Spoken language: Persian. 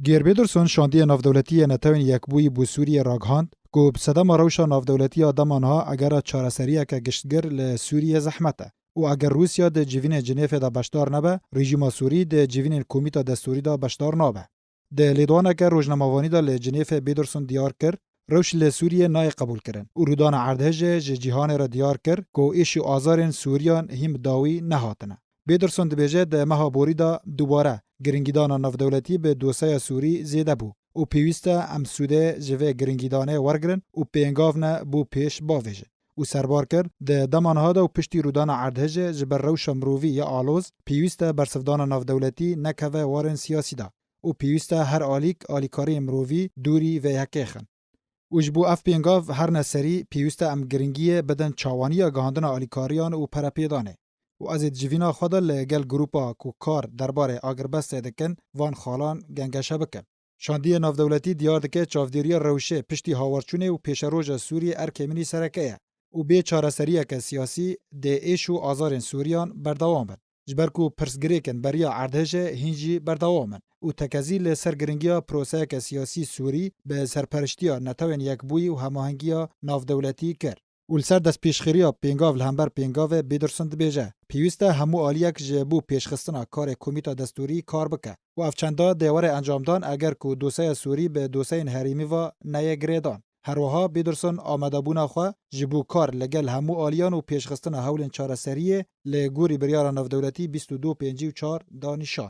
گیربیدرسون شاندی نافدولتی نتوین یکبوی بو سوریه راگهاند کو بسدما روشا نافدولتی آدمانها اگر چارەسەریە که گشتگر لسوریه زحمته و اگر روسیا ده جیوین جنیف ده بشدار نبه رژیم سوری ده جیوین کمیتا دستوری ده بشدار نبه ده لیدوانه که روزنامه‌وانی ده لجنیف بیدرسون دیار کرد روش لسوریه نای قبول کرن و رودان عردهج جهان را دیار کرد کو ایشی آزارین سوریان هم داوی نهاتنه بیدرسون دبیجه ده مها بوریدا دوباره گرنگیدان نافدولتی به دوسای سوری زیده بو و پیوسته ام سوده جوه گرنگیدانه ورگرن و پینگاونه بو پیش باویجه و سربار کرد ده دمانها ده و پشتی رودان عردهج جبر روش مرووی یا آلوز پیوسته برسفدان نافدولتی نکوه وارن سیاسی ده و پیوسته هر آلیکاری مرووی دوری و یکیخن وجبو اف پینگاو هر نسری پیوسته ام گرنگیه بدن چاوانی گاهاندن آلیکاریان و پرپیدانه و از جوینا خود لگل گروپا کو کار درباره آگربست دکن وان خالان گنگشه بکن. شاندی نافدولتی دیار دکه چافدیری روشه پشتی هاورچونه و پیشروج سوری ارکمینی سرکه و به چارەسەریه که سیاسی ده ایشو آزارین سوریان بردوام بند. جبرکو پرسگریکن بریا عردهج هنجی بردوامن و تکزیل سرگرنگیا پروسه که سیاسی سوری به سرپرشتیا نتوین یکبوی و هماهنگیا نافدولتی کرد. ولسر دست پیشخیریا پینگاو لهمبر پینگاو بیدرسون دبیجه پیوسته همو آلیک جبو پیشخستنا کار کمیتا دستوری کار بکه و افچندا دیوار انجامدان اگر کو دوسای سوری به دوسای هریمی و نیه گریدان هر وها بیدرسون آمده بونا خو جبو کار لگل همو آلیان و پیشخستنا هولن چارەسەریه لگوری بریار نافدولتی 2254 دانشان